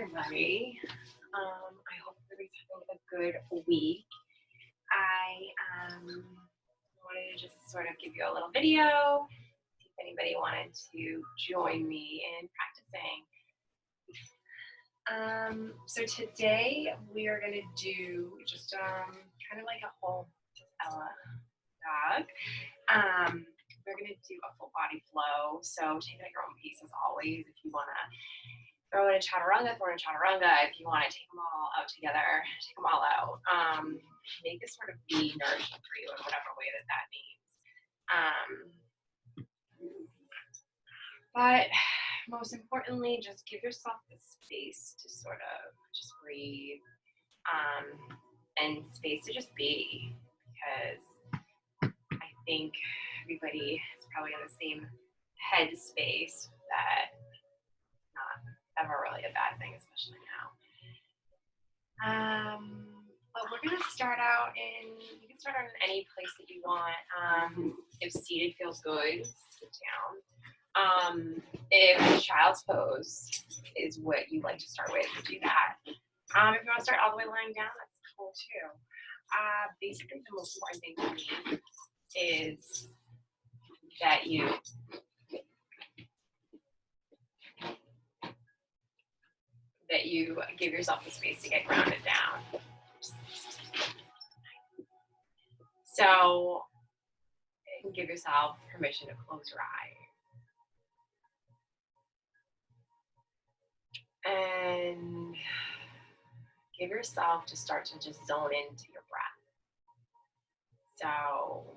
everybody. I hope everybody's having a good week. I wanted to just sort of give you a little video, see if anybody wanted to join me in practicing. So today we are going to do just kind of like a whole Ella dog. We're going to do a full body flow. So take it at your own pace as always. If you want to throw in a chaturanga, throw in a chaturanga. If you want to take them all out together, take them all out. Make this sort of be nourishing for you in whatever way that means. But most importantly, just give yourself the space to sort of just breathe and space to just be, because I think everybody is probably in the same head space that not ever really a bad thing, especially now. But we're gonna start out you can start out in any place that you want. If seated feels good, sit down. If child's pose is what you like to start with, do that. If you want to start all the way lying down, that's cool too. Basically, the most important thing for me is that you give yourself the space to get grounded down. So give yourself permission to close your eyes. And give yourself to start to just zone into your breath. So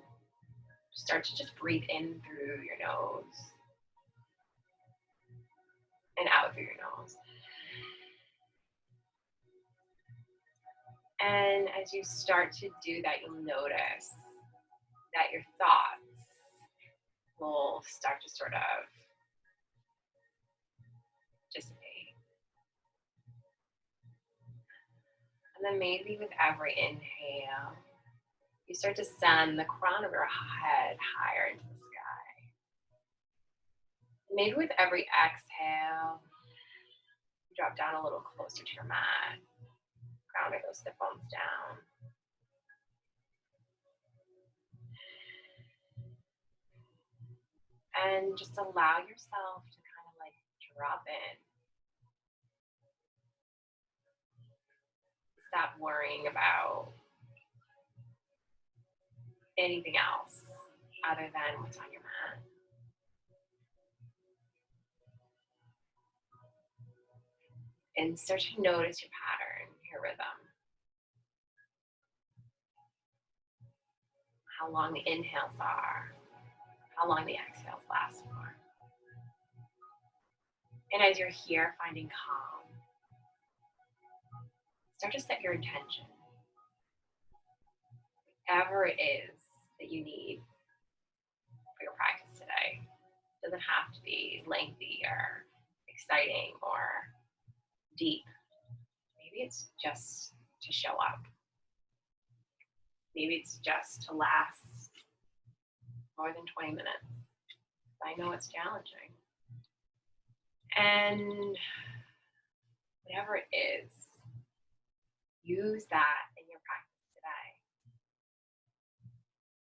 start to just breathe in through your nose and out through your nose. And as you start to do that, you'll notice that your thoughts will start to sort of dissipate. And then maybe with every inhale, you start to send the crown of your head higher into the sky. Maybe with every exhale, you drop down a little closer to your mat, grounding those hip bones down. And just allow yourself to kind of like drop in. Stop worrying about anything else other than what's on your mat. And start to notice your pattern, your rhythm. How long the inhales are, how long the exhales last for. And as you're here finding calm, start to set your intention. Whatever it is that you need for your practice today. It doesn't have to be lengthy or exciting or deep. Maybe it's just to show up. Maybe it's just to last more than 20 minutes. I know it's challenging. And whatever it is, use that in your practice today.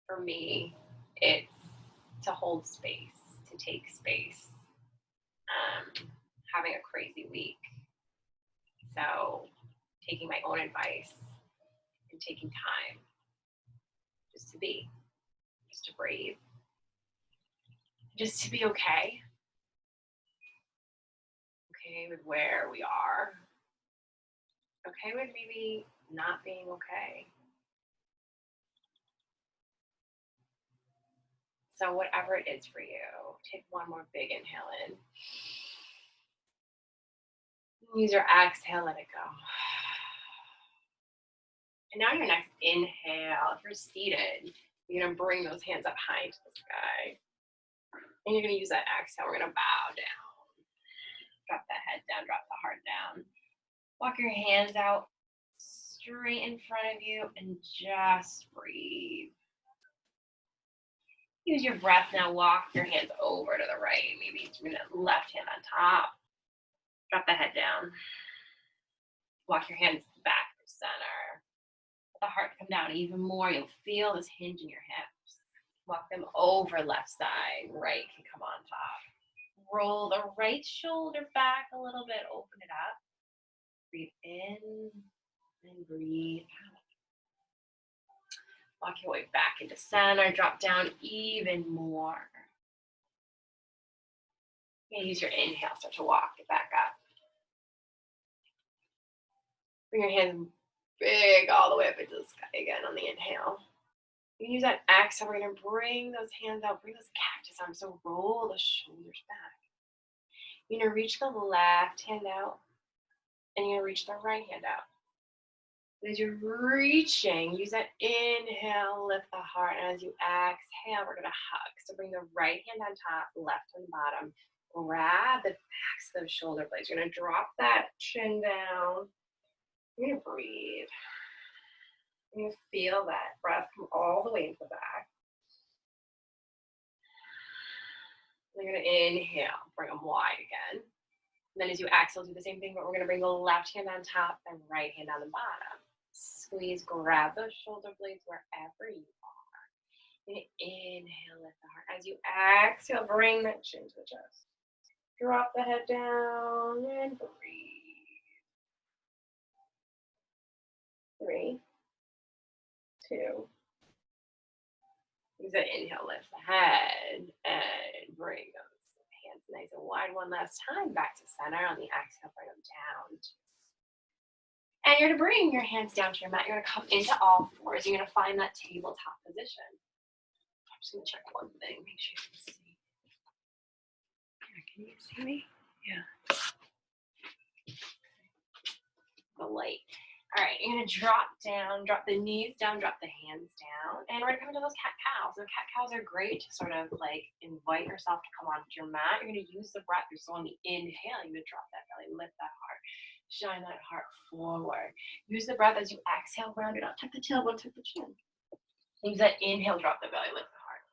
For me, it's to hold space, to take space. Having a crazy week. So taking my own advice and taking time just to be, just to breathe, just to be okay. Okay with where we are. Okay with maybe not being okay. So whatever it is for you, take one more big inhale in. Use your exhale, let it go. And now your next inhale, if you're seated, you're gonna bring those hands up high to the sky. And you're gonna use that exhale, we're gonna bow down. Drop the head down, drop the heart down. Walk your hands out straight in front of you and just breathe. Use your breath now, walk your hands over to the right. Maybe it's your left hand on top. Drop the head down. Walk your hands back to center. Let the heart come down even more. You'll feel this hinge in your hips. Walk them over left side. Right can come on top. Roll the right shoulder back a little bit. Open it up. Breathe in and breathe out. Walk your way back into center. Drop down even more. You're gonna use your inhale. Start to walk it back up. Bring your hands big all the way up into the sky again on the inhale. You can use that exhale. We're gonna bring those hands out. Bring those cactus arms. So roll the shoulders back. You're gonna reach the left hand out. And you're gonna reach the right hand out. As you're reaching, use that inhale, lift the heart. And as you exhale, we're gonna hug. So bring the right hand on top, left on bottom. Grab the backs of those shoulder blades. You're gonna drop that chin down. You're gonna breathe. You're gonna feel that breath come all the way into the back. You're gonna inhale, bring them wide again. And then as you exhale, do the same thing, but we're gonna bring the left hand on top and right hand on the bottom. Squeeze, grab those shoulder blades wherever you are. You're gonna inhale, lift the heart. As you exhale, bring that chin to the chest. Drop the head down and breathe. 3, 2. Use that inhale, lift the head and bring those hands nice and wide one last time. Back to center. On the exhale, bring them down. And you're gonna bring your hands down to your mat. You're gonna come into all fours. You're gonna find that tabletop position. I'm just gonna check one thing, make sure you can see. Can you see me? Yeah. The light. All right, you're gonna drop down, drop the knees down, drop the hands down, and we're gonna come into those cat-cows. So cat-cows are great to sort of like invite yourself to come onto your mat. You're gonna use the breath. So on the inhale, you're gonna drop that belly, lift that heart, shine that heart forward. Use the breath as you exhale, round it out, tuck the tailbone, tuck the chin. Use that inhale, drop the belly, lift the heart.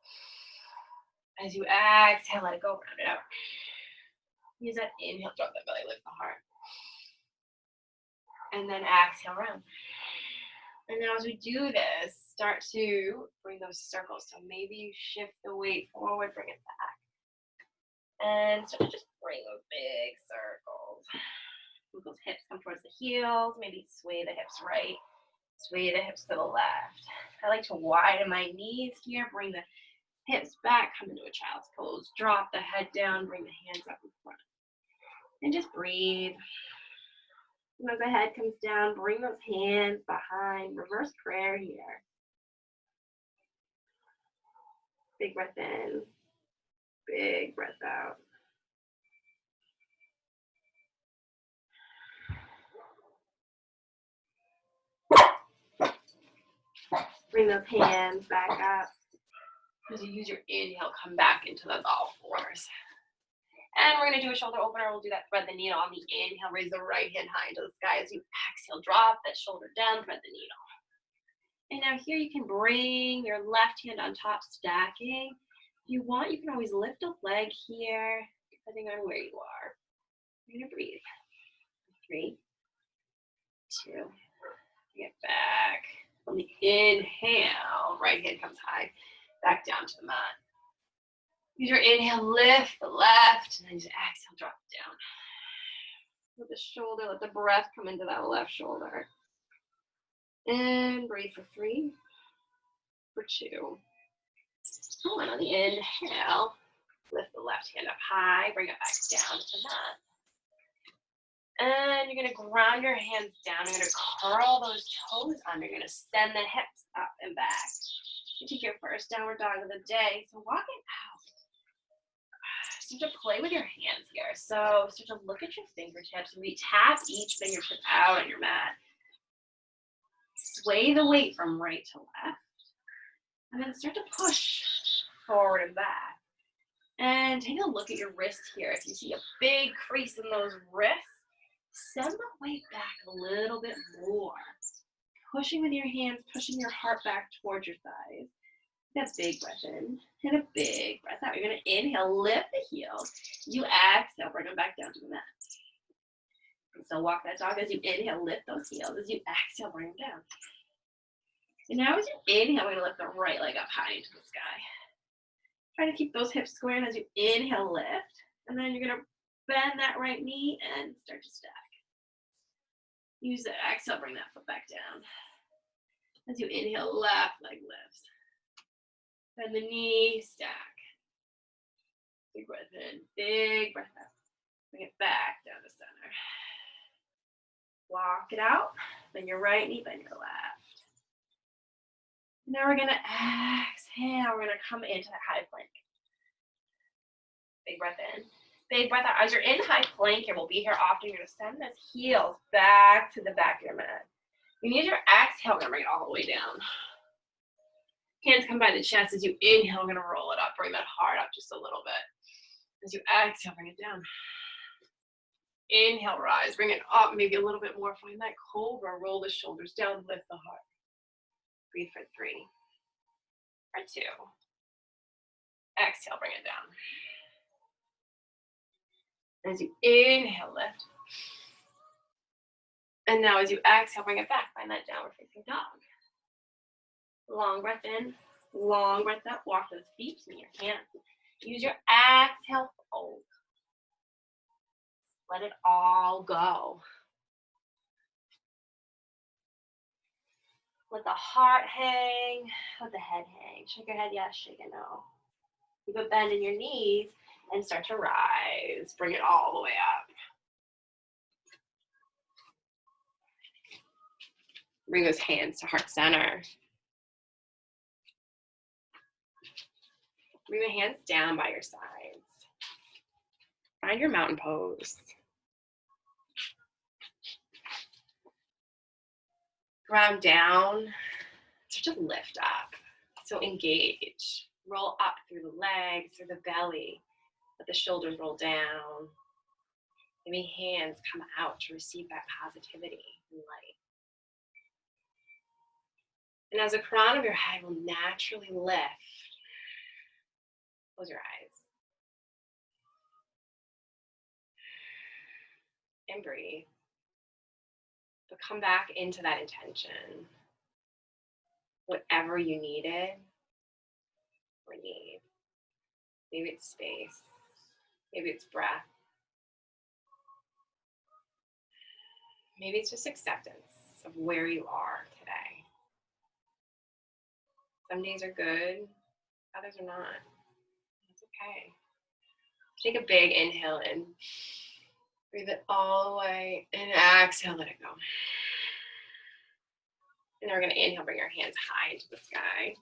As you exhale, let it go, round it out. Use that inhale, drop that belly, lift the heart. And then exhale, round. And now as we do this, start to bring those circles. So maybe you shift the weight forward, bring it back. And start to just bring those big circles. Move those hips come towards the heels. Maybe sway the hips right, sway the hips to the left. I like to widen my knees here, bring the hips back, come into a child's pose. Drop the head down, bring the hands up in front. And just breathe. And as the head comes down, bring those hands behind. Reverse prayer here. Big breath in. Big breath out. Bring those hands back up. As you use your inhale, come back into those all fours. And we're going to do a shoulder opener. We'll do that thread the needle on the inhale. Raise the right hand high into the sky. As you exhale, drop that shoulder down, thread the needle. And now here you can bring your left hand on top, stacking. If you want, you can always lift a leg here, depending on where you are. You're going to breathe. 3, 2, get back. On the inhale, right hand comes high, back down to the mat. Use your inhale, lift the left, and then just exhale, drop it down. With the shoulder, let the breath come into that left shoulder. And breathe for 3, for 2. And on the inhale, lift the left hand up high, bring it back down to the mat. And you're gonna ground your hands down. You're gonna curl those toes under. You're gonna send the hips up and back. You take your first downward dog of the day. So walk it out. Start to play with your hands here. So start to look at your fingertips. We tap each fingertip out on your mat. Sway the weight from right to left. And then start to push forward and back. And take a look at your wrists here. If you see a big crease in those wrists, send the weight back a little bit more. Pushing with your hands, pushing your heart back towards your thighs. Take a big breath in and a big breath out. You're going to inhale, lift the heels. You exhale, bring them back down to the mat. So walk that dog. As you inhale, lift those heels. As you exhale, bring them down. And now as you inhale, we're gonna lift the right leg up high into the sky. Try to keep those hips square, and as you inhale, lift. And then you're gonna bend that right knee and start to stack. Use that exhale, bring that foot back down. As you inhale, left leg lifts. Bend the knee, stack. Big breath in, big breath out. Bring it back down to center. Walk it out. Bend your right knee, bend your left. Now we're gonna exhale. We're gonna come into that high plank. Big breath in, big breath out. As you're in high plank here, we'll be here often. You're gonna send those heels back to the back of your mat. You need your exhale. We're gonna bring it all the way down. Hands come by the chest. As you inhale, we're gonna roll it up. Bring that heart up just a little bit. As you exhale, bring it down. Inhale, rise. Bring it up, maybe a little bit more. Find that cobra. Roll the shoulders down, lift the heart. Breathe for 3 or 2. Exhale, bring it down. As you inhale, lift. And now as you exhale, bring it back. Find that downward facing dog. Long breath in, long breath out. Walk those feet to your hands. Use your exhale, fold. Let it all go. Let the heart hang, let the head hang. Shake your head yes, shake it no. Keep a bend in your knees and start to rise. Bring it all the way up. Bring those hands to heart center. Bring the hands down by your sides. Find your mountain pose. Ground down. Start to lift up. So engage. Roll up through the legs, through the belly. Let the shoulders roll down. Maybe hands come out to receive that positivity and light. And as the crown of your head will naturally lift, close your eyes. And breathe. But come back into that intention. Whatever you needed or need. Maybe it's space. Maybe it's breath. Maybe it's just acceptance of where you are today. Some days are good, others are not. That's okay. Take a big inhale in. Breathe it all the way, and exhale, let it go. And then we're gonna inhale, bring our hands high into the sky.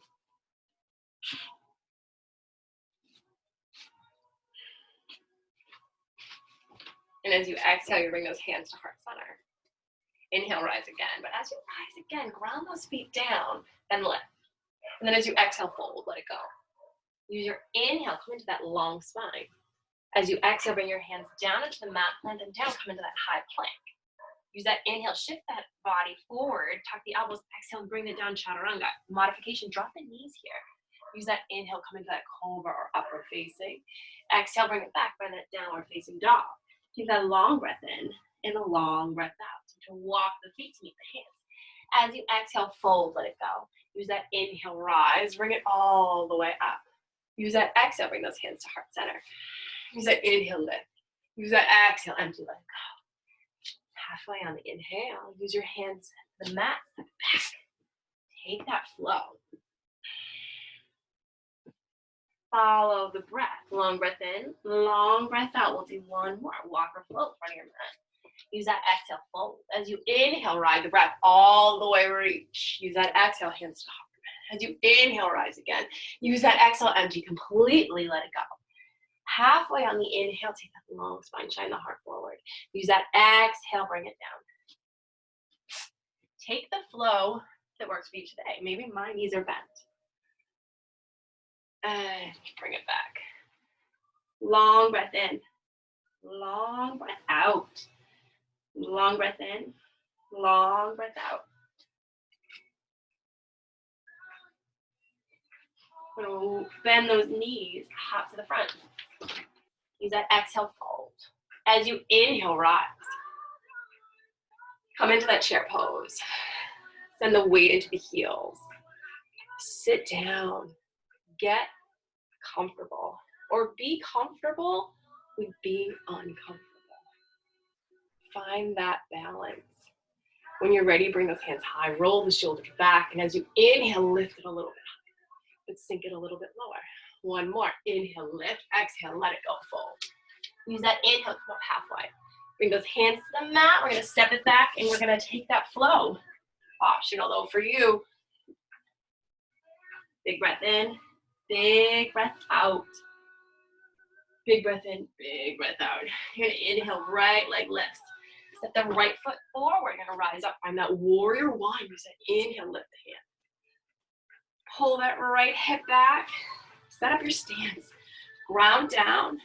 And as you exhale, you bring those hands to heart center. Inhale, rise again. But as you rise again, ground those feet down and lift. And then as you exhale, fold, let it go. Use your inhale, come into that long spine. As you exhale, bring your hands down into the mat, plant them down, come into that high plank. Use that inhale, shift that body forward, tuck the elbows, exhale, bring it down, chaturanga. Modification, drop the knees here. Use that inhale, come into that cobra or upward facing. Exhale, bring it back, bring that downward facing dog. Take that long breath in and a long breath out. So to walk the feet to meet the hands. As you exhale, fold, let it go. Use that inhale, rise, bring it all the way up. Use that exhale, bring those hands to heart center. Use that inhale, lift. Use that exhale, empty, let it go. Halfway on the inhale, use your hands to the mat, back. Take that flow. Follow the breath. Long breath in, long breath out. We'll do one more. Walk or float in front of your mat. Use that exhale, fold. As you inhale, ride the breath all the way, reach. Use that exhale, hands to heart. As you inhale, rise again. Use that exhale, empty completely, let it go. Halfway on the inhale, take that long spine, shine the heart forward. Use that exhale, bring it down. Take the flow that works for you today. Maybe my knees are bent. And bring it back. Long breath in. Long breath out. Long breath in. Long breath out. So bend those knees, hop to the front. Use that exhale, fold. As you inhale, rise. Come into that chair pose. Send the weight into the heels. Sit down. Get comfortable. Or be comfortable with being uncomfortable. Find that balance. When you're ready, bring those hands high. Roll the shoulders back. And as you inhale, lift it a little bit higher. But sink it a little bit lower. One more. Inhale, lift. Exhale, let it go, fold. Use that inhale, come up halfway. Bring those hands to the mat. We're going to step it back, and we're going to take that flow. Optional, though, for you. Big breath in. Big breath out. Big breath in. Big breath out. You're going to inhale, right leg lifts. Step the right foot forward. You're going to rise up. Find that warrior one. Use that inhale, lift the hand. Pull that right hip back. Set up your stance. Ground down.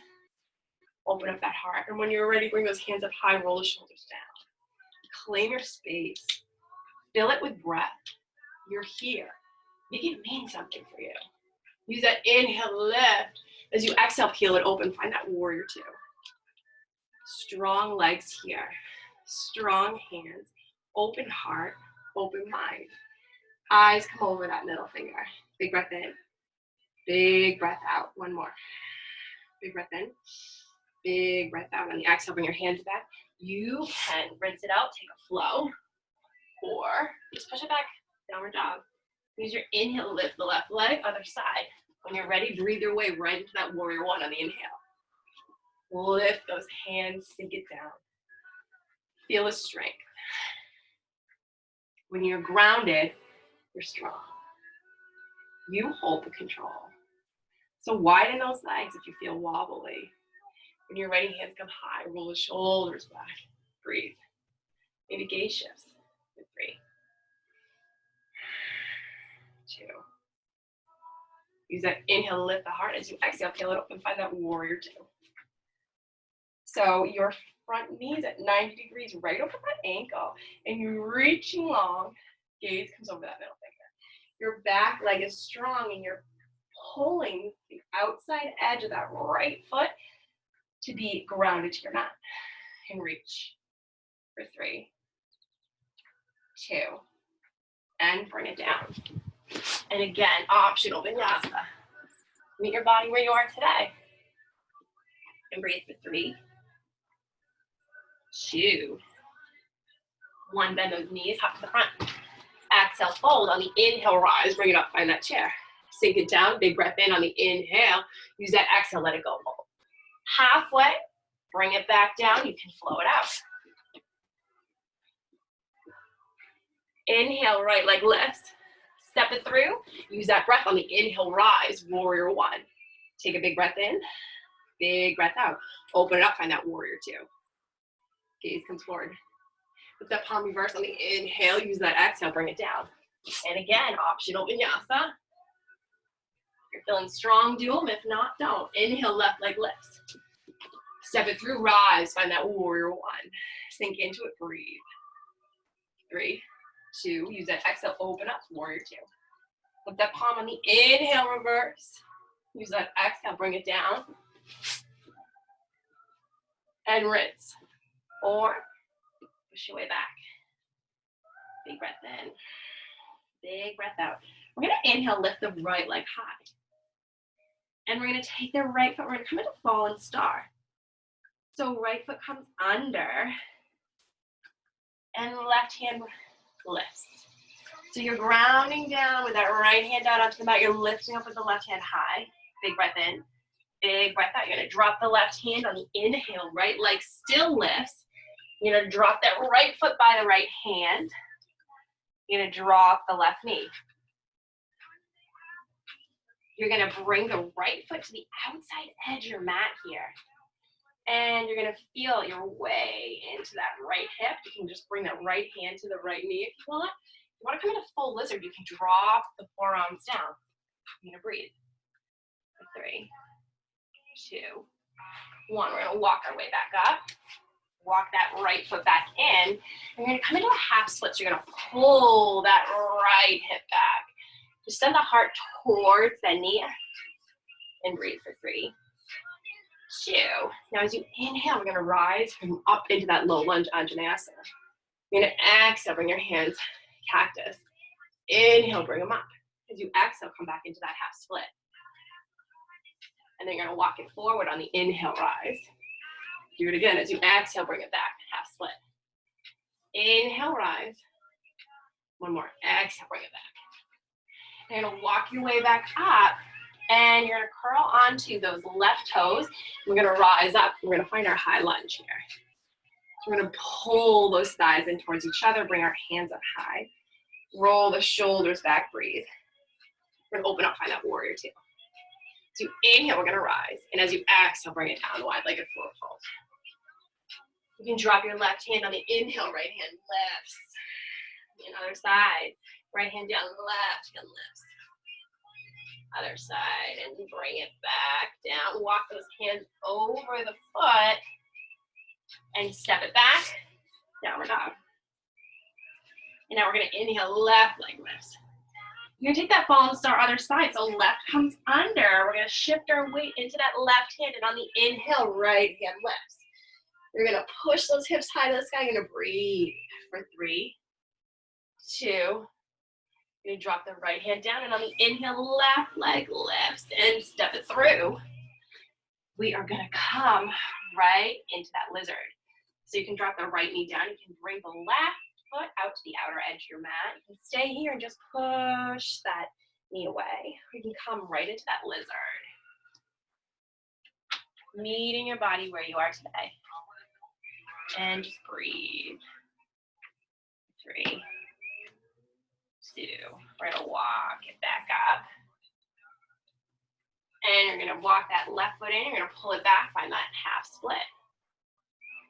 Open up that heart. And when you're ready, bring those hands up high, roll the shoulders down. Claim your space. Fill it with breath. You're here. Make it mean something for you. Use that inhale, lift. As you exhale, peel it open. Find that warrior two. Strong legs here. Strong hands. Open heart. Open mind. Eyes come over that middle finger. Big breath in. Big breath out. One more. Big breath in. Big breath out. On the exhale, bring your hands back. You can rinse it out, take a flow, or just push it back, downward dog. Use your inhale, lift the left leg, other side. When you're ready, breathe your way right into that warrior one on the inhale. Lift those hands, sink it down. Feel the strength. When you're grounded, you're strong. You hold the control. So widen those legs if you feel wobbly. When you're ready, hands come high, roll the shoulders back. Breathe. Maybe gaze shifts. 3, 2. Use that inhale, lift the heart. As you exhale, peel it open, find that warrior two. So your front knee is at 90 degrees right over that ankle, and you're reaching long. Gaze comes over that middle finger. Your back leg is strong, and you're pulling the outside edge of that right foot to be grounded to your mat. And reach for 3, 2, and bring it down. And again, optional vinyasa. Meet your body where you are today. And breathe for 3, 2, 1. Bend those knees, hop to the front. Exhale, fold. On the inhale, rise, bring it up, find that chair. Sink it down, big breath in on the inhale. Use that exhale, let it go, fold. Halfway, bring it back down, you can flow it out. Inhale, right leg lifts. Step it through. Use that breath on the inhale, rise, warrior one. Take a big breath in, big breath out. Open it up, find that warrior two. Gaze comes forward. With that palm reverse on the inhale, use that exhale, bring it down. And again, optional vinyasa. If you're feeling strong, do them. If not, don't. Inhale, left leg lifts. Step it through, rise, find that warrior one. Sink into it, breathe. 3, 2, use that exhale, open up, warrior two. With that palm on the inhale, reverse. Use that exhale, bring it down. And rinse. Or push your way back. Big breath in. Big breath out. We're going to inhale, lift the right leg high. And we're going to take the right foot, we're going to come into fallen star. So right foot comes under. And left hand lifts. So you're grounding down with that right hand down onto the mat. You're lifting up with the left hand high. Big breath in. Big breath out. You're going to drop the left hand on the inhale. Right leg still lifts. You're going to drop that right foot by the right hand. You're going to drop the left knee. You're going to bring the right foot to the outside edge of your mat here. And you're going to feel your way into that right hip. You can just bring that right hand to the right knee if you want. If you want to come into full lizard, you can drop the forearms down. You're going to breathe. 3, 2, 1. We're going to walk our way back up. Walk that right foot back in. You're going to come into a half split. So you're going to pull that right hip back. Just send the heart towards the knee. And breathe for 3, 2. Now as you inhale, we're going to rise from up into that low lunge Anjaneyasana. You're gonna exhale, bring your hands, cactus. Inhale, bring them up. As you exhale, come back into that half split. And then you're gonna walk it forward on the inhale, rise. Do it again. As you exhale, bring it back, half split. Inhale, rise. One more, exhale, bring it back. You're gonna walk your way back up, and you're gonna curl onto those left toes. We're gonna rise up. We're gonna find our high lunge here. So we're gonna pull those thighs in towards each other, bring our hands up high. Roll the shoulders back, breathe. We're gonna open up, find that warrior two. So you inhale, we're gonna rise. And as you exhale, bring it down, wide-legged forward fold. You can drop your left hand on the inhale, right hand lifts. The other side, right hand down, left hand lifts. Other side, and bring it back down. Walk those hands over the foot, and step it back, downward dog. And now we're gonna inhale, left leg lifts. You're gonna take that fallen star other side, so left comes under. We're gonna shift our weight into that left hand, and on the inhale, right hand lifts. You're gonna push those hips high to the sky. You're gonna breathe for 3, 2. You're gonna drop the right hand down, and on the inhale, left leg lifts, and step it through. We are gonna come right into that lizard. So you can drop the right knee down. You can bring the left foot out to the outer edge of your mat. You can stay here and just push that knee away. You can come right into that lizard. Meeting your body where you are today. And just breathe. 3, 2. We're gonna walk it back up. And you're gonna walk that left foot in. You're gonna pull it back, find that half split.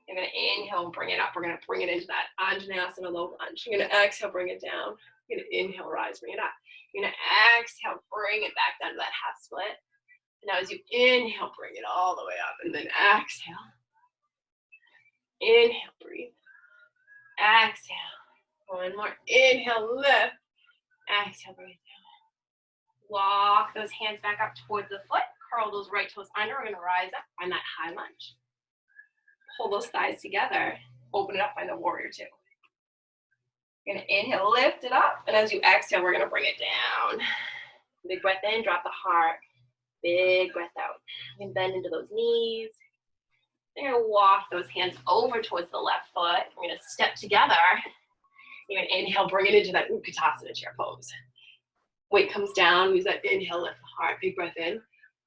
You're gonna inhale, bring it up. We're gonna bring it into that Anjaneyasana low lunge. You're gonna exhale, bring it down. You're gonna inhale, rise, bring it up. You're gonna exhale, bring it back down to that half split. And now as you inhale, bring it all the way up, and then exhale. Inhale, breathe. Exhale. One more. Inhale, lift. Exhale, bring it down. Walk those hands back up towards the foot. Curl those right toes under. We're gonna rise up, find that high lunge. Pull those thighs together, open it up, find the warrior two. You're gonna inhale, lift it up, and as you exhale, we're gonna bring it down. Big breath in, drop the heart. Big breath out. You can bend into those knees. You're gonna walk those hands over towards the left foot. We're gonna step together. You're gonna inhale, bring it into that Utkatasana chair pose. Weight comes down, use that inhale, lift the heart. Big breath in.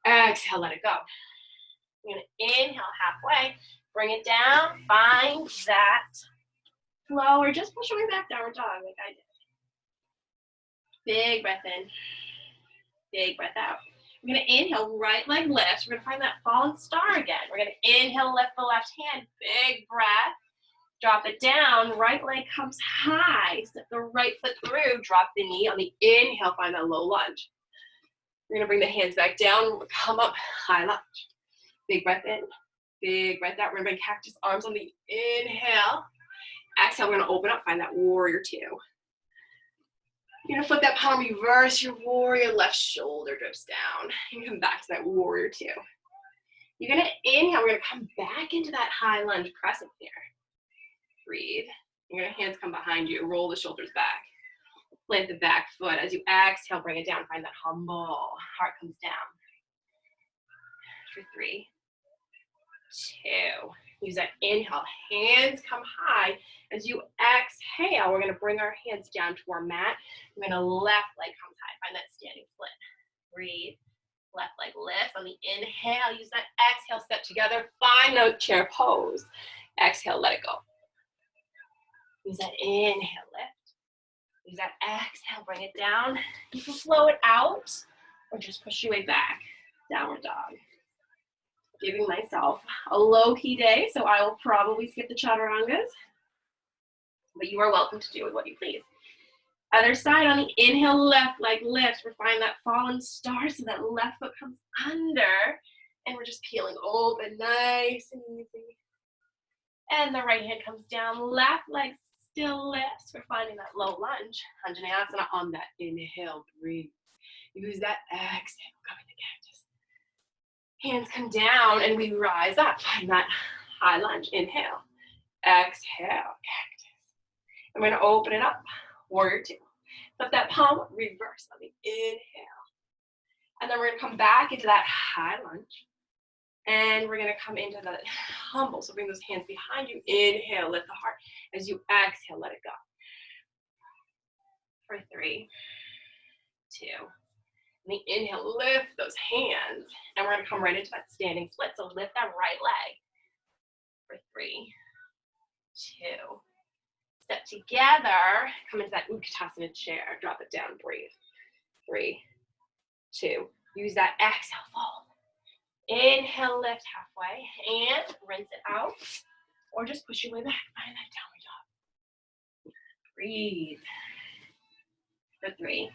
Exhale, let it go. You're gonna inhale halfway. Bring it down, find that flow, or just push your way back, downward dog like I did. Big breath in, big breath out. We're gonna inhale, right leg lifts. We're gonna find that fallen star again. We're gonna inhale, lift the left hand, big breath. Drop it down, right leg comes high. Step the right foot through, drop the knee. On the inhale, find that low lunge. We're gonna bring the hands back down, come up, high lunge. Big breath in. Big breath out. We're gonna bring cactus arms on the inhale. Exhale, we're gonna open up, find that warrior two. You're gonna flip that palm, reverse your warrior, left shoulder drips down. You can come back to that warrior two. You're gonna inhale, we're gonna come back into that high lunge crescent here. Breathe. You're gonna hands come behind you, roll the shoulders back. Plant the back foot. As you exhale, bring it down, find that humble. Heart comes down. For 3, 2. Use that inhale, hands come high. As you exhale, we're gonna bring our hands down to our mat. We're gonna left leg comes high, find that standing split. Breathe, left leg lifts. On the inhale, use that exhale, step together, find the chair pose. Exhale, let it go. Use that inhale, lift. Use that exhale, bring it down. You can flow it out or just push your way back, downward dog. Giving myself a low-key day, so I will probably skip the chaturangas, but you are welcome to do with what you please. Other side, on the inhale, left leg lifts. We're finding that fallen star, so that left foot comes under, and we're just peeling open, nice and easy. And the right hand comes down, left leg still lifts. We're finding that low lunge, Anjaneyasana on that inhale, breathe. Use that exhale, come into cactus. Hands come down and we rise up. Find that high lunge. Inhale. Exhale. Cactus. I'm going to open it up. Warrior two. Flip that palm, reverse on the inhale. And then we're going to come back into that high lunge. And we're going to come into the humble. So bring those hands behind you. Inhale, lift the heart. As you exhale, let it go. For 3, 2. And the inhale, lift those hands. And we're going to come right into that standing split. So lift that right leg. For 3, 2. Step together. Come into that Utkatasana chair. Drop it down. Breathe. 3, 2. Use that exhale, fold. Inhale, lift halfway. And rinse it out. Or just push your way back. Find that downward dog. Breathe. For 3,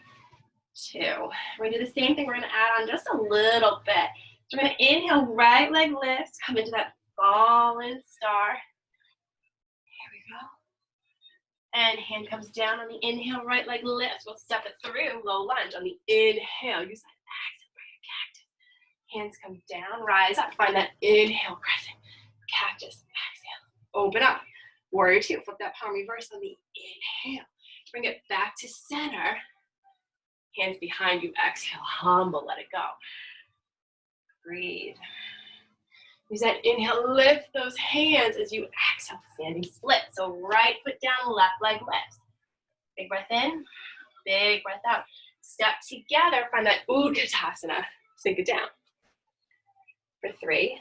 2. We're going to do the same thing. We're going to add on just a little bit. So we're going to inhale, right leg lifts. Come into that fallen star. Here we go. And hand comes down on the inhale, right leg lifts. We'll step it through, low lunge on the inhale. Use that exhale for your cactus. Hands come down, rise up. Find that inhale, crescent. Cactus, exhale. Open up. Warrior two. Flip that palm reverse on the inhale. Bring it back to center. Hands behind you, exhale, humble, let it go. Breathe. Use that inhale, lift those hands as you exhale, standing split. So right foot down, left leg lifts. Big breath in, big breath out. Step together, find that Utkatasana. Sink it down. For 3,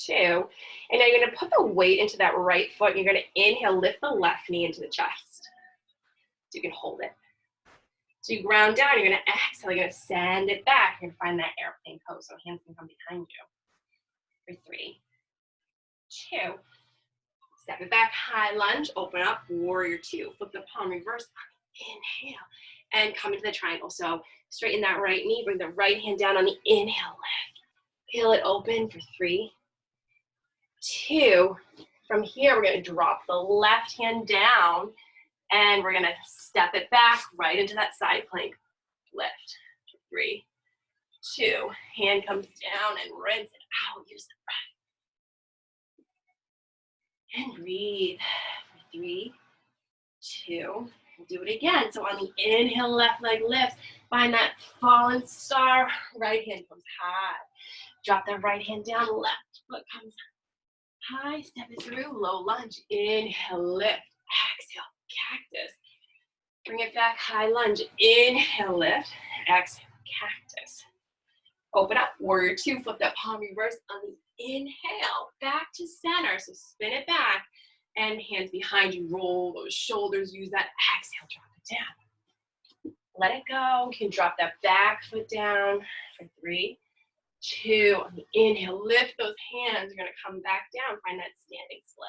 2. And now you're gonna put the weight into that right foot. And you're gonna inhale, lift the left knee into the chest. So you can hold it. So you ground down, you're gonna exhale, you're gonna send it back. You're gonna find that airplane pose, so hands can come behind you. For 3, 2. Step it back, high lunge, open up, warrior two. Flip the palm, reverse, inhale, and come into the triangle. So straighten that right knee, bring the right hand down on the inhale leg. Peel it open for 3, 2. From here, we're gonna drop the left hand down, and we're gonna step it back right into that side plank. Lift. 3, 2. Hand comes down and rinse it out. Use the breath. And breathe. 3, 2. Do it again. So on the inhale, left leg lifts. Find that fallen star. Right hand comes high. Drop that right hand down. Left foot comes high. Step it through. Low lunge. Inhale, lift. Exhale, cactus. Bring it back, high lunge. Inhale, lift. Exhale, cactus. Open up, warrior two. Flip that palm reverse on the inhale. Back to center, so spin it back. And hands behind you, roll those shoulders. Use that exhale, drop it down. Let it go. You can drop that back foot down for 3, 2. On the inhale, lift those hands. You're gonna come back down, find that standing split.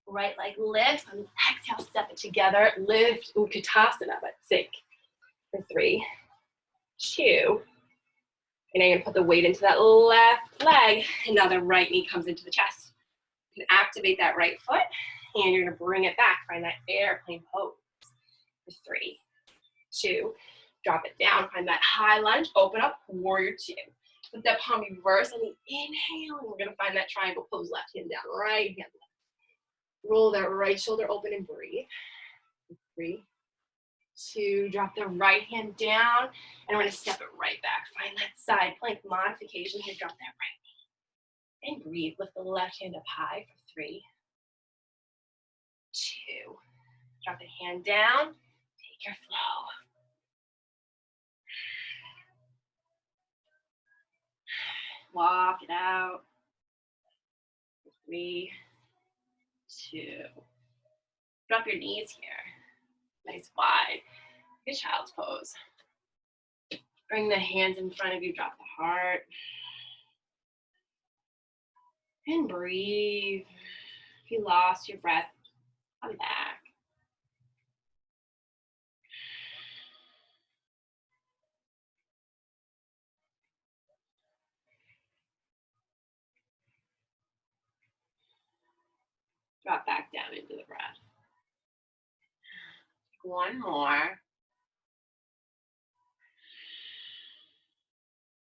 Right leg lifts, on the exhale, step it together, lift, Utkatasana, but sink. For 3, 2. And now you're gonna put the weight into that left leg, and now the right knee comes into the chest. You can activate that right foot, and you're gonna bring it back, find that airplane pose. For 3, 2. Drop it down, find that high lunge, open up, warrior two. Put that palm reverse on the inhale, and we're gonna find that triangle pose, left hand down, right hand left. Roll that right shoulder open and breathe. 3, 2. Drop the right hand down, and we're gonna step it right back. Find that side plank modification here. Drop that right knee. And breathe. Lift the left hand up high for 3, 2. Drop the hand down. Take your flow. Walk it out. 3, 2. Drop your knees here. Nice wide. Good child's pose. Bring the hands in front of you. Drop the heart. And breathe. If you lost your breath, come back. Drop back down into the breath. One more.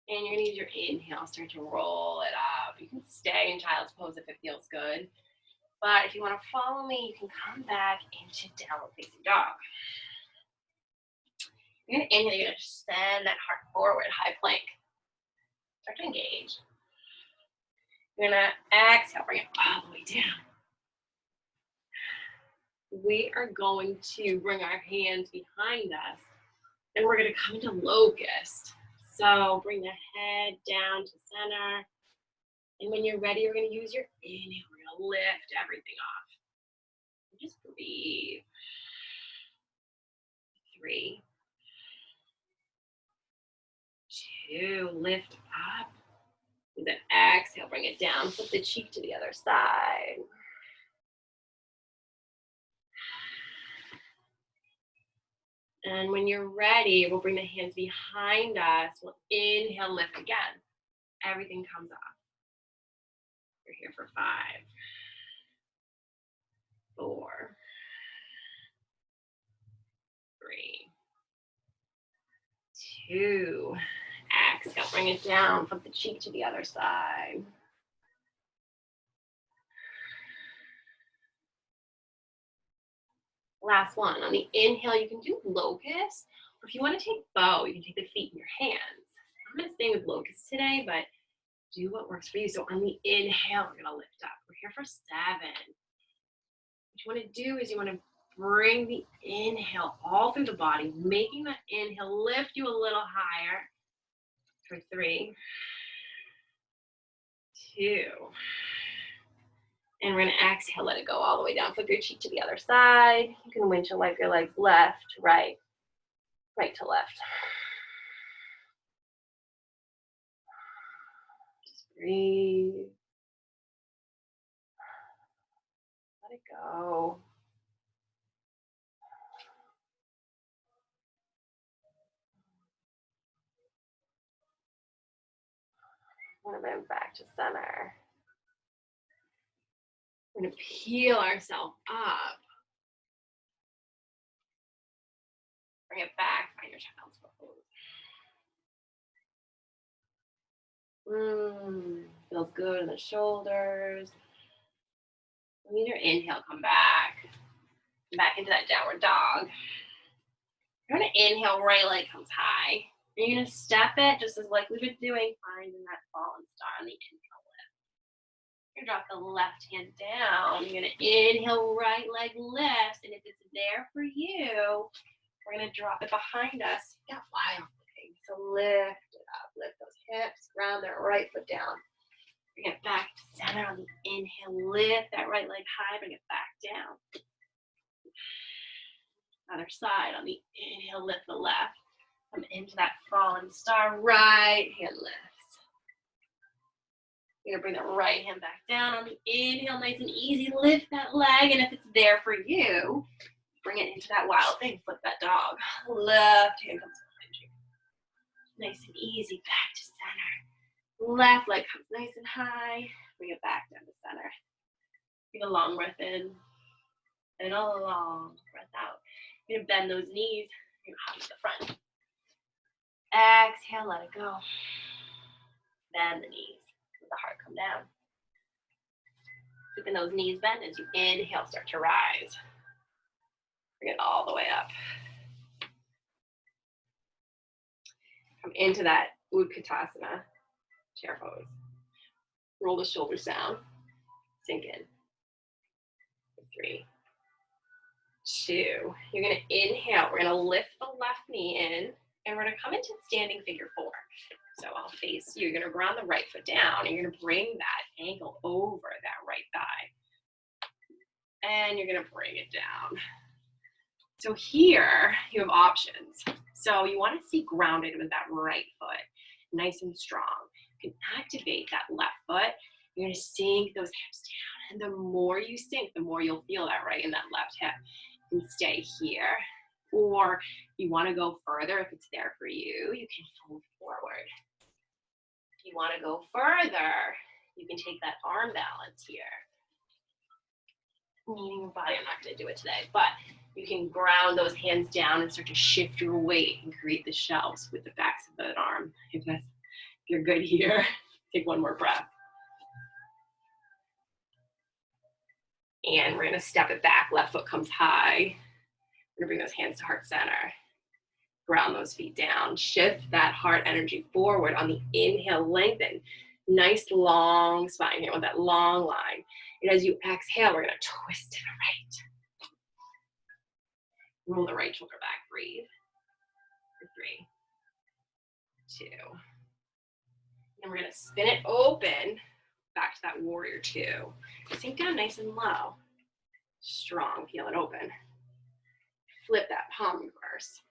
And you're gonna use your inhale, start to roll it up. You can stay in child's pose if it feels good. But if you want to follow me, you can come back into downward facing dog. You're going to inhale, you're going to send that heart forward, high plank. Start to engage. You're going to exhale, bring it all the way down. We are going to bring our hands behind us, and we're going to come into locust. So bring the head down to center. And when you're ready, you're going to use your inhale. We're going to lift everything off. Just breathe. 3, 2, lift up. And then exhale, bring it down. Flip the cheek to the other side. And when you're ready, we'll bring the hands behind us. We'll inhale, lift again. Everything comes off. You're here for 5, 4, 3, 2. Exhale, bring it down. Flip the cheek to the other side. Last one. On the inhale, you can do locust. Or if you want to take bow, you can take the feet in your hands. I'm going to stay with locust today, but do what works for you. So on the inhale, we're going to lift up. We're here for 7. What you want to do is you want to bring the inhale all through the body, making that inhale lift you a little higher. For 3, 2. And we're going to exhale, let it go all the way down. Flip your cheek to the other side. You can windshield wipe your legs left, right, right to left. Just breathe. Let it go. And then back to center. We're going to peel ourselves up. Bring it back, find your child's pose. Feels good in the shoulders. When your inhale, come back. Back into that downward dog. You're going to inhale, right leg comes high. And you're going to step it, just as like we've been doing, finding that fallen star on the inhale lift. You're going to drop the left hand down. You're going to inhale, right leg lifts. And if it's there for you, we're going to drop it behind us. Got wild looking. So lift it up. Lift those hips. Ground that right foot down. Bring it back to center on the inhale. Lift that right leg high. Bring it back down. Other side on the inhale. Lift the left. Come into that fallen star. Right hand lifts. You're going to bring the right hand back down on the inhale. Nice and easy. Lift that leg. And if it's there for you, bring it into that wild thing. Flip that dog. Left hand comes behind you. Nice and easy. Back to center. Left leg comes nice and high. Bring it back down to center. Take a long breath in. And a long breath out. You're going to bend those knees. You're going to hop to the front. Exhale, let it go. Bend the knees. Let the heart come down. Keeping those knees bent as you inhale, start to rise. Bring it all the way up. Come into that Utkatasana chair pose. Roll the shoulders down. Sink in. 3, 2. You're going to inhale. We're going to lift the left knee in, and we're going to come into standing figure 4. So I'll face you. You're going to ground the right foot down, and you're going to bring that ankle over that right thigh. And you're going to bring it down. So here you have options. So you want to stay grounded with that right foot, nice and strong. You can activate that left foot. You're going to sink those hips down. And the more you sink, the more you'll feel that right in that left hip. You can stay here. Or you want to go further, if it's there for you, you can fold forward. If you want to go further, you can take that arm balance here. Kneading your body, I'm not going to do it today, but you can ground those hands down and start to shift your weight and create the shelves with the backs of the arm. If you're good here, take one more breath. And we're gonna step it back. Left foot comes high. We're gonna bring those hands to heart center. Ground those feet down. Shift that heart energy forward on the inhale, lengthen. Nice long spine here with that long line. And as you exhale, we're gonna twist to the right. Roll the right shoulder back, breathe. For 3, 2. And we're gonna spin it open back to that warrior 2. Sink down nice and low. Strong, feel it open. Flip that palm reverse.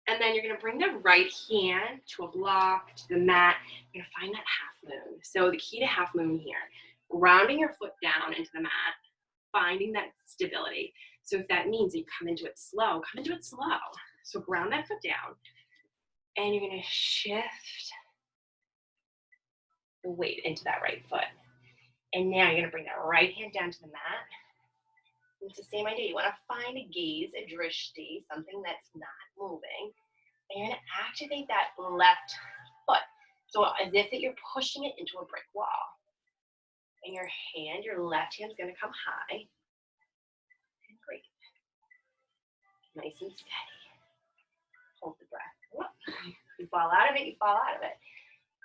And then you're gonna bring the right hand to a block, to the mat. You're gonna find that half moon. So the key to half moon here, grounding your foot down into the mat, finding that stability. So if that means you come into it slow, come into it slow. So ground that foot down, and you're gonna shift the weight into that right foot. And now you're gonna bring that right hand down to the mat. It's the same idea. You wanna find a gaze, a drishti, something that's not moving. And you're gonna activate that left foot. So as if that you're pushing it into a brick wall. And your hand, your left hand's gonna come high. And breathe. Nice and steady. Hold the breath. You fall out of it, you fall out of it.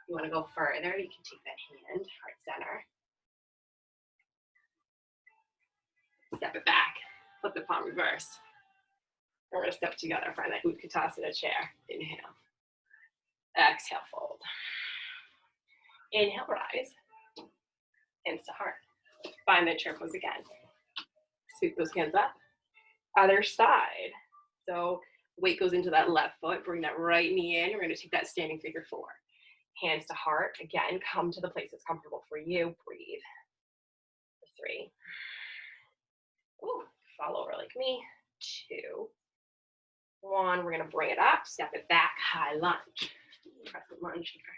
You wanna go further, you can take that hand, heart center. Step it back, flip the palm reverse. We're gonna step together, find that Utkatasana chair. Inhale, exhale, fold. Inhale, rise, hands to heart. Find that chair pose again. Sweep those hands up. Other side. So weight goes into that left foot, bring that right knee in. We're gonna take that standing figure 4. Hands to heart, again, come to the place that's comfortable for you, breathe. For 3. Ooh, fall over like me. 2. 1, we're gonna bring it up, step it back, high lunge. Crescent lunge here.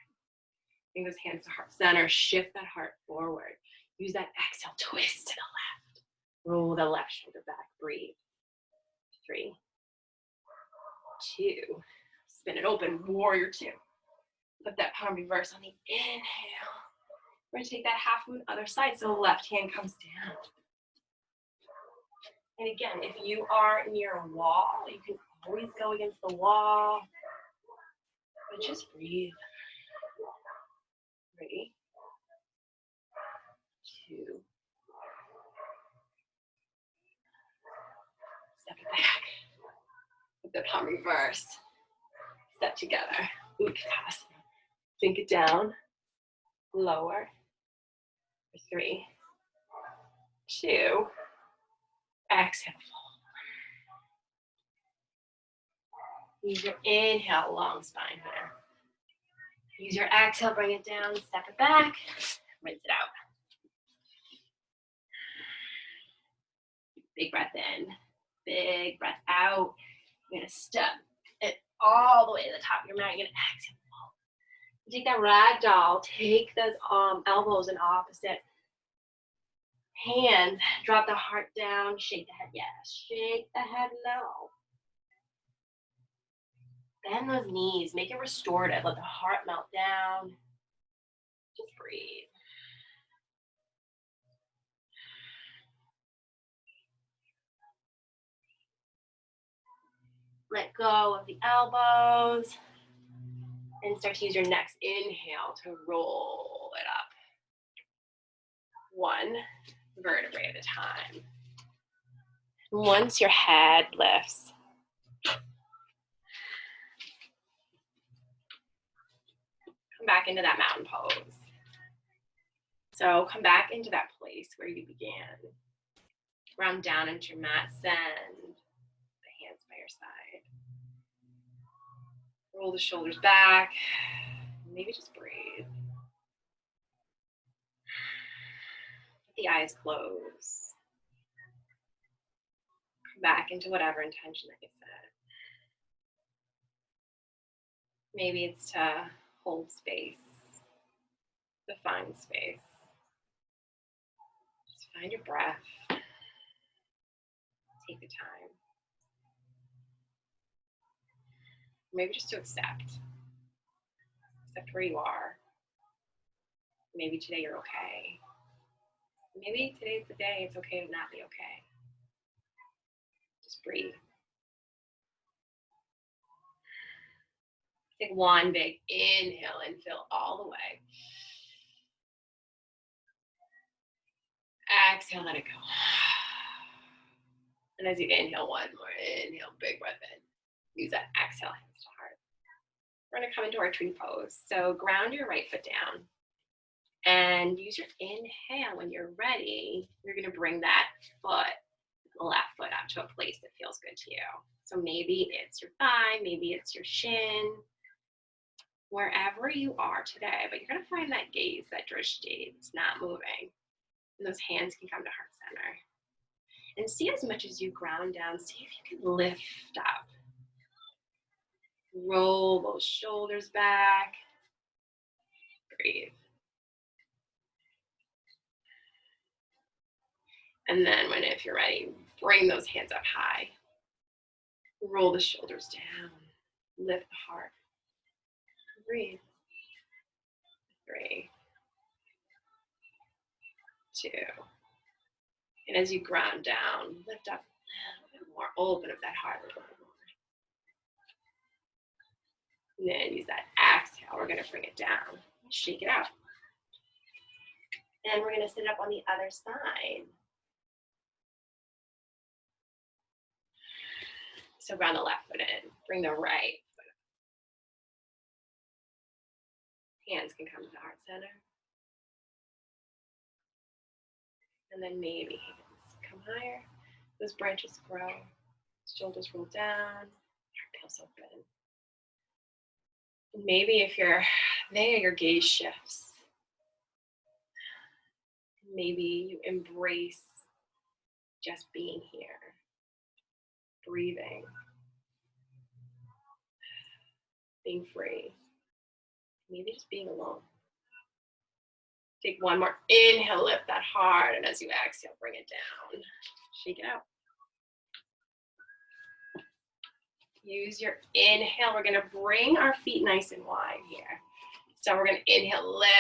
Bring those hands to heart center, shift that heart forward. Use that exhale, twist to the left. Roll the left shoulder back, breathe. 3, 2. Spin it open, warrior 2. Put that palm reverse on the inhale. We're gonna take that half moon other side, so the left hand comes down. And again, if you are near a wall, you can always go against the wall, but just breathe. 3, 2. Step it back. With the palm reverse. Step together. Utkatasana. Sink it down. Lower. For 3, 2. Exhale. Use your inhale, long spine here. Use your exhale, bring it down, step it back, rinse it out. Big breath in, big breath out. You're gonna step it all the way to the top of your mat. You're gonna exhale. You take that ragdoll, take those elbows in opposite hands, drop the heart down, shake the head, yes. Shake the head, no. Bend those knees, make it restorative. Let the heart melt down. Just breathe. Let go of the elbows. And start to use your next inhale to roll it up. 1 vertebrae at a time. Once your head lifts, come back into that mountain pose. So come back into that place where you began. Round down into your mat, send the hands by your side. Roll the shoulders back, maybe just breathe. Let the eyes close. Come back into whatever intention that you set. Maybe it's to hold space, to find space. Just find your breath. Take the time. Maybe just to accept where you are. Maybe today you're okay. Maybe today's the day. It's okay to not be okay. Just breathe. Take one big inhale and fill all the way. Exhale, let it go. And as you inhale, one more inhale, big breath in. Use that exhale, hands to heart. We're gonna come into our tree pose. So ground your right foot down and use your inhale. When you're ready, you're gonna bring that foot, the left foot, up to a place that feels good to you. So maybe it's your thigh, maybe it's your shin, wherever you are today, but you're gonna find that gaze, that drishti, it's not moving. And those hands can come to heart center. And see, as much as you ground down, see if you can lift up. Roll those shoulders back. Breathe. And then if you're ready, bring those hands up high. Roll the shoulders down. Lift the heart. Breathe. 3, 2. And as you ground down, lift up a little bit more. Open up that heart a little bit more. And then use that exhale. We're going to bring it down. Shake it out. And we're going to sit up on the other side. So ground the left foot in. Bring the right foot up. Hands can come to the heart center. And then maybe hands come higher. Those branches grow. Shoulders roll down. Heart feels open. Maybe if you're there, your gaze shifts. Maybe you embrace just being here, breathing, being free, maybe just being alone. Take one more inhale, lift that heart, and as you exhale, bring it down. Shake it out. Use your inhale. We're gonna bring our feet nice and wide here. So we're gonna inhale, lift.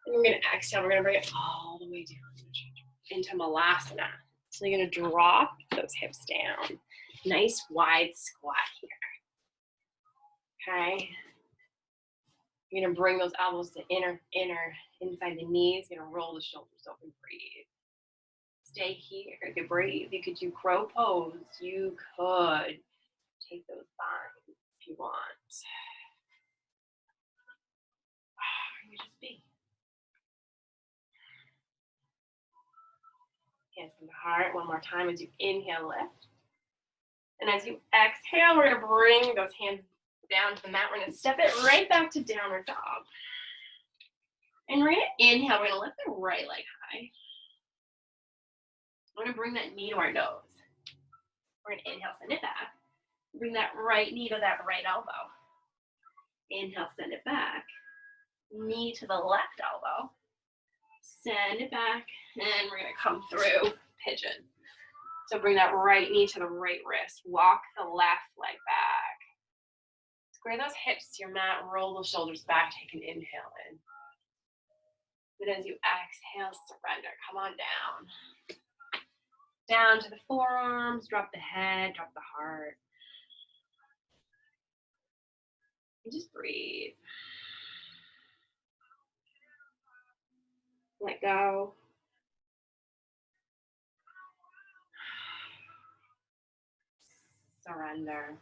And we're gonna exhale, we're gonna bring it all the way down into Malasana. So you're gonna drop those hips down. Nice wide squat here. Okay. You're gonna bring those elbows to inner, inside the knees. You're gonna roll the shoulders open, breathe. Stay here, you could breathe. You could do crow pose. You could take those thighs if you want. You just be. Hands from the heart. One more time as you inhale, lift. And as you exhale, we're gonna bring those hands down to the mat. We're gonna step it right back to downward dog. And we're gonna inhale, we're gonna lift the right leg high. We're gonna bring that knee to our nose. We're gonna inhale, send it back. Bring that right knee to that right elbow. Inhale, send it back. Knee to the left elbow. Send it back, and we're gonna come through pigeon. So bring that right knee to the right wrist. Walk the left leg back. Square those hips to your mat, roll those shoulders back, take an inhale in. And as you exhale, surrender, come on down. Down to the forearms, drop the head, drop the heart. And just breathe. Let go. Surrender.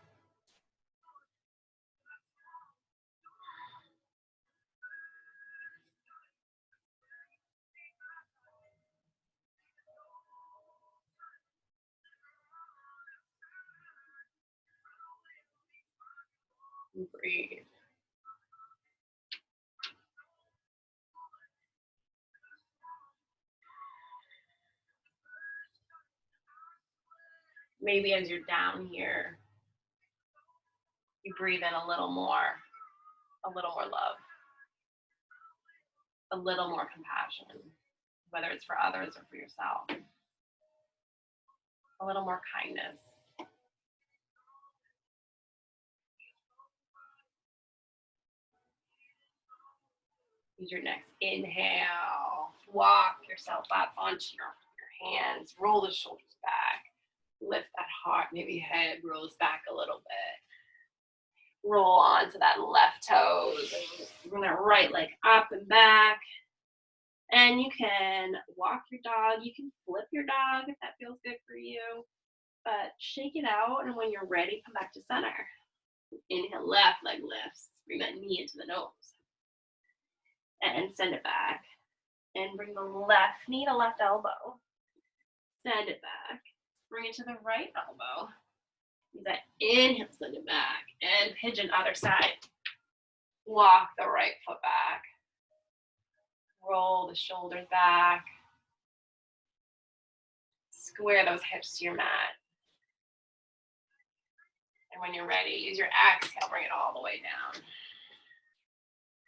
And breathe. Maybe as you're down here, you breathe in a little more love, a little more compassion, whether it's for others or for yourself, a little more kindness. Use your next inhale, Walk yourself up onto your hands. Roll the shoulders back. Lift that heart. Maybe head rolls back a little bit. Roll onto that left toes. Bring that right leg up and back. And you can walk your dog. You can flip your dog if that feels good for you. But shake it out, and when you're ready, come back to center. Inhale, left leg lifts. Bring that knee into the nose. And send it back. And bring the left knee to left elbow. Send it back. Bring it to the right elbow. Use that inhale, send it back. And pigeon other side. Walk the right foot back. Roll the shoulders back. Square those hips to your mat. And when you're ready, use your exhale, bring it all the way down.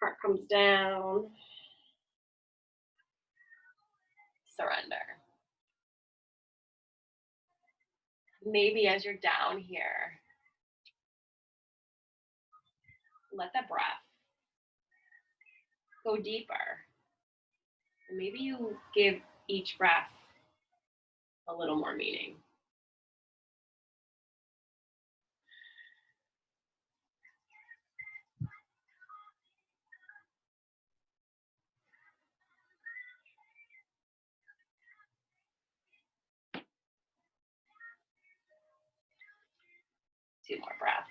Heart comes down. Surrender. Maybe as you're down here, let that breath go deeper. And maybe you give each breath a little more meaning. Two more breaths.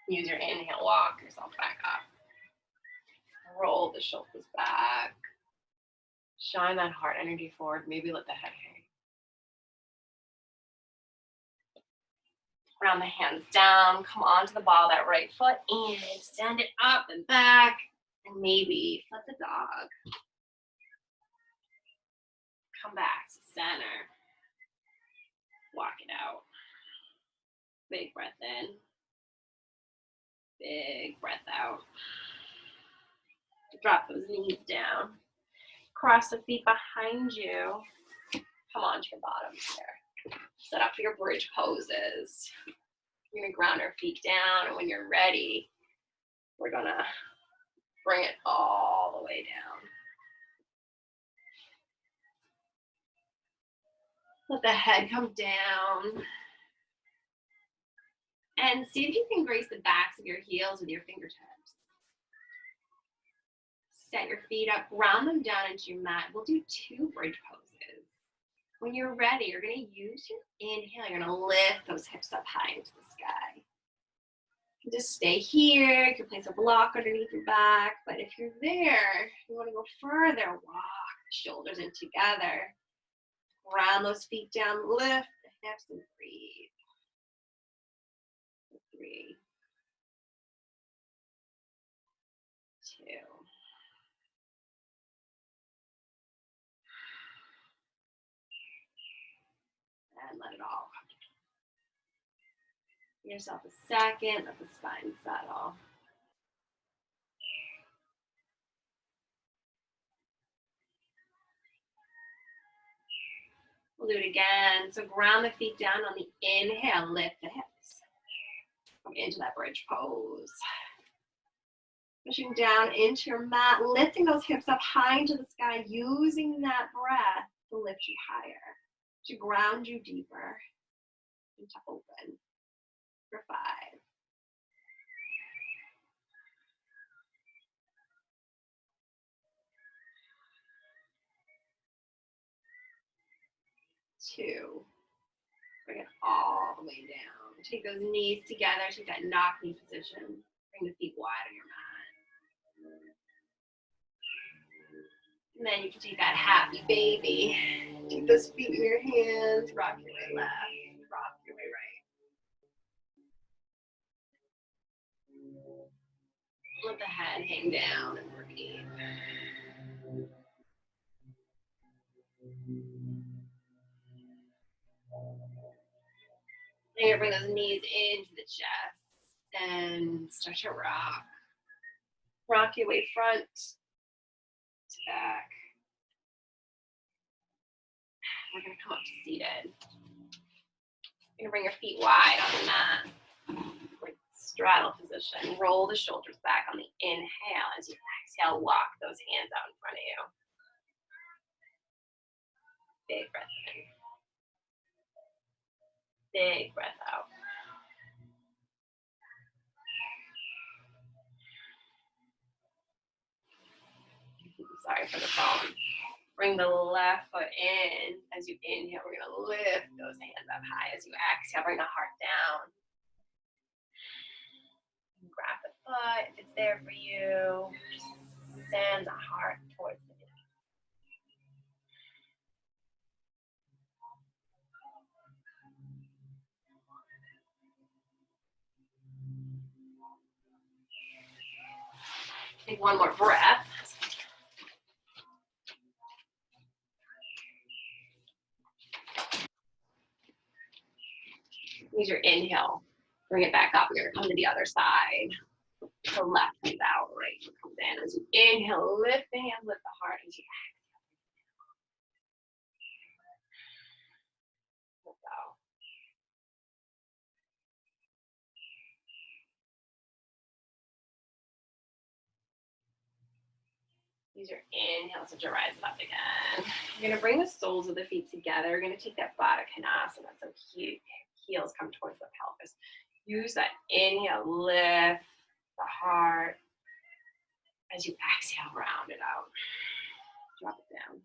Use your inhale, walk yourself back up. Roll the shoulders back. Shine that heart energy forward. Maybe let the head hang. Round the hands down. Come onto the ball, that right foot, and send it up and back. And maybe flip the dog. Come back to center. Walk it out. Big breath in. Big breath out. Drop those knees down. Cross the feet behind you. Come onto your bottom here. Set up for your bridge poses. You're gonna ground our feet down, and when you're ready, we're gonna bring it all the way down. Let the head come down. And see if you can grace the backs of your heels with your fingertips. Set your feet up, ground them down into your mat. We'll do 2 bridge poses. When you're ready, you're gonna use your inhale. You're gonna lift those hips up high into the sky. Just stay here. You can place a block underneath your back, but if you're there, you wanna go further, walk the shoulders in together. Ground those feet down, lift the hips and breathe. 3, 2. And let it all come. Give yourself a second, let the spine settle. We'll do it again. So ground the feet down on the inhale, lift the hips. Come into that bridge pose. Pushing down into your mat, lifting those hips up high into the sky, using that breath to lift you higher, to ground you deeper, and to open for 5. 2. Bring it all the way down. Take those knees together, take that knock knee position. Bring the feet wide on your mat. And then you can take that happy baby. Take those feet in your hands, rock your way left, rock your way right. Let the head hang down and breathe. And you're gonna bring those knees into the chest and start to rock. Rock your way front to back. We're gonna come up to seated. You're gonna bring your feet wide on the mat. Great. straddle position. Roll the shoulders back on the inhale. As you exhale, walk those hands out in front of you. Big breath in. Big breath out. Sorry for the phone. Bring the left foot in. As you inhale, we're going to lift those hands up high. As you exhale, bring the heart down. Grab the foot if it's there for you. Send the heart towards the knee. Take one more breath. Use your inhale. Bring it back up. You're going to come to the other side. So left comes out, right comes in. As you inhale, lift the hands, lift the heart. As you exhale, lift out. Use your inhale to rise it up again. You're going to bring the soles of the feet together. You're going to take that Baddha Konasana. So heels come towards the pelvis. Use that inhale, lift the heart. As you exhale, round it out. Drop it down.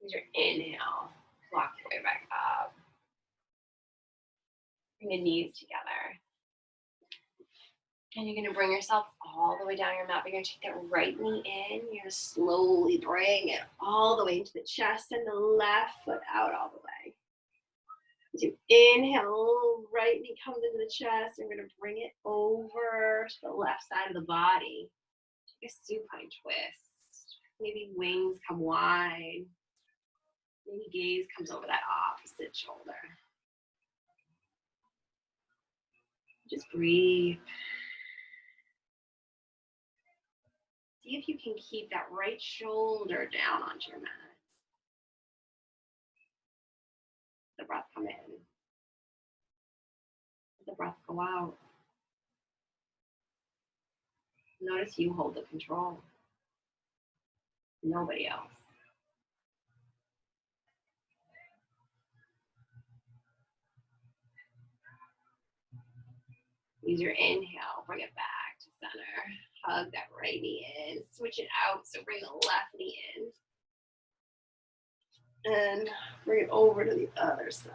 Use your inhale. Walk your way back up. Bring the knees together. And you're going to bring yourself all the way down your mat. You're going to take that right knee in. You're going to slowly bring it all the way into the chest and the left foot out all the way. As you inhale, right knee comes into the chest. You're going to bring it over to the left side of the body. Take a supine twist. Maybe wings come wide. Maybe gaze comes over that opposite shoulder. Just breathe. See if you can keep that right shoulder down onto your mat. Let the breath come in. Let the breath go out. Notice you hold the control. Nobody else. Use your inhale, bring it back to center. Hug that right knee in, switch it out, so bring the left knee in. And bring it over to the other side.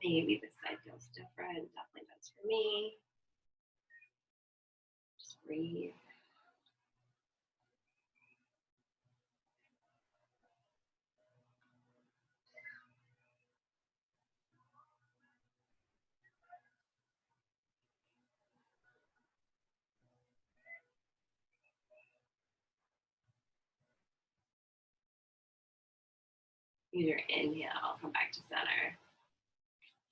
Maybe this side feels different, definitely does for me. Just breathe. Use your inhale, come back to center.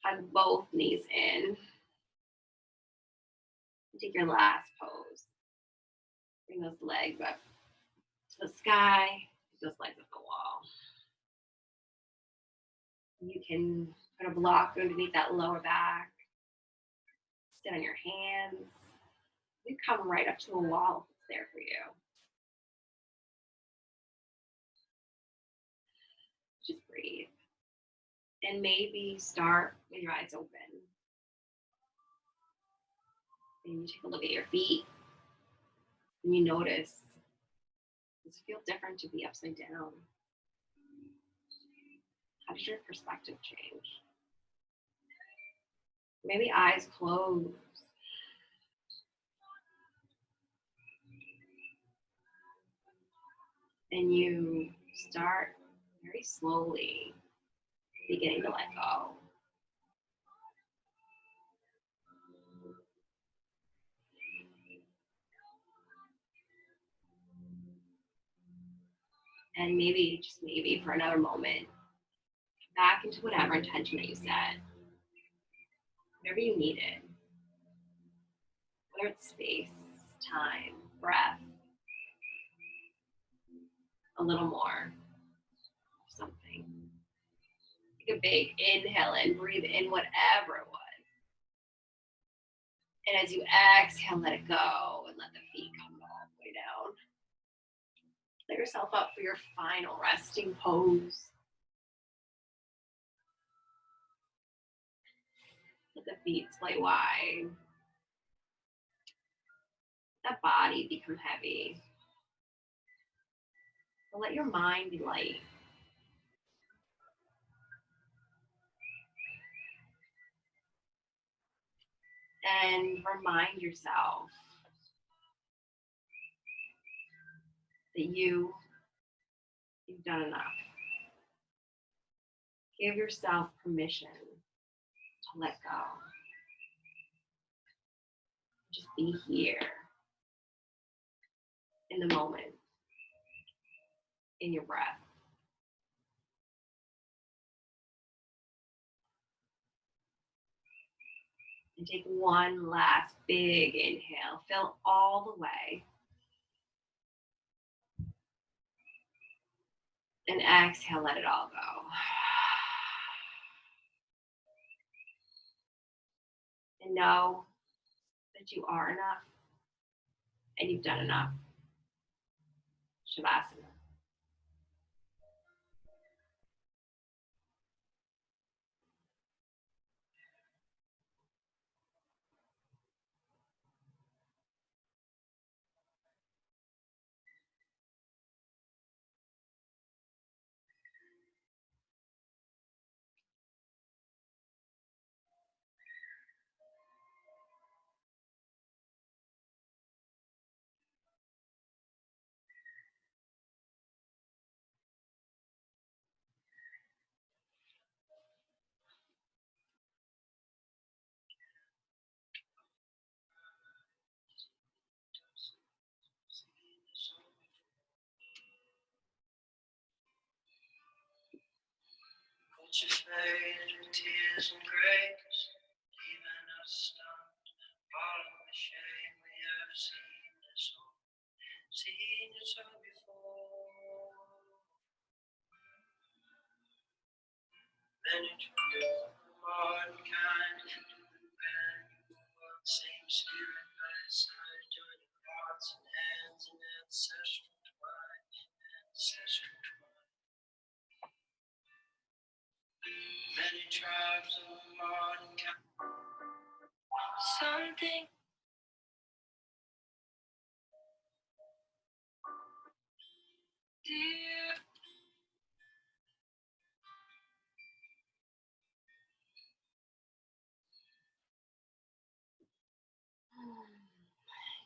Hug both knees in. Take your last pose. Bring those legs up to the sky, those legs up the wall. You can put a block underneath that lower back. Sit on your hands. You come right up to a wall if it's there for you. Just breathe. And maybe start with your eyes open. And you take a look at your feet. And you notice, does it feel different to be upside down? How does your perspective change? Maybe eyes closed. And you start very slowly beginning to let go. And maybe, just maybe for another moment, back into whatever intention that you set. Whatever you needed. whether it's space, time, breath, a little more, something. Take a big inhale and breathe in whatever it was. And as you exhale, let it go and let the feet come all the way down. Set yourself up for your final resting pose. Let the feet splay wide. Let that body become heavy. But let your mind be light. And remind yourself that you've done enough. Give yourself permission to let go. Just be here in the moment, in your breath. And take one last big inhale. Fill all the way. And exhale, let it all go. And know that you are enough and you've done enough. Shavasana. Put your face with tears and grace, leaving us stunned, all of the shame we have seen this all, seen it all before. Many truths of modern kind, do the band, same spirit by his side, joining hearts and hands in ancestral twine, ancestral twine. Many tribes of modern kind. Something dear.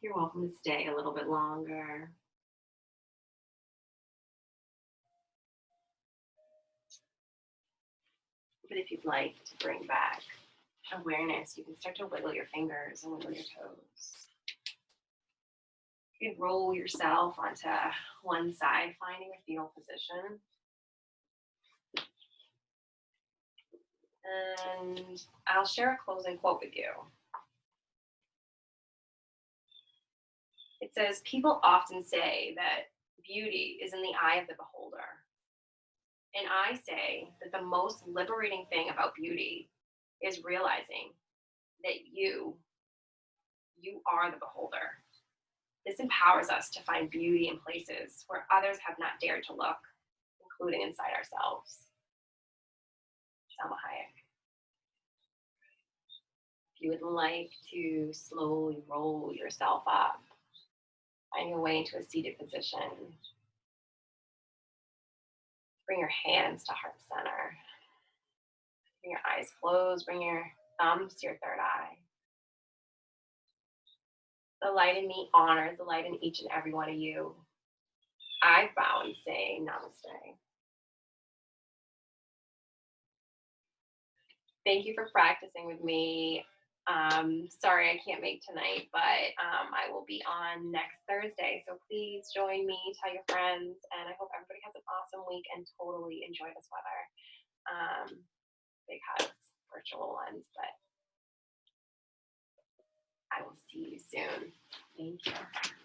You're welcome to stay a little bit longer. But if you'd like to bring back awareness, you can start to wiggle your fingers and wiggle your toes. You can roll yourself onto one side, finding a fetal position. And I'll share a closing quote with you. It says, people often say that beauty is in the eye of the beholder. And I say that the most liberating thing about beauty is realizing that you are the beholder. This empowers us to find beauty in places where others have not dared to look, including inside ourselves. Salma Hayek. If you would like to slowly roll yourself up, find your way into a seated position. Bring your hands to heart center. Bring your eyes closed. Bring your thumbs to your third eye. The light in me honors the light in each and every one of you. I bow and say namaste. Thank you for practicing with me. Sorry I can't make tonight, but I will be on next Thursday. So please join me, tell your friends, and I hope everybody has an awesome week and totally enjoy this weather. Big hugs, virtual ones, but I will see you soon. Thank you.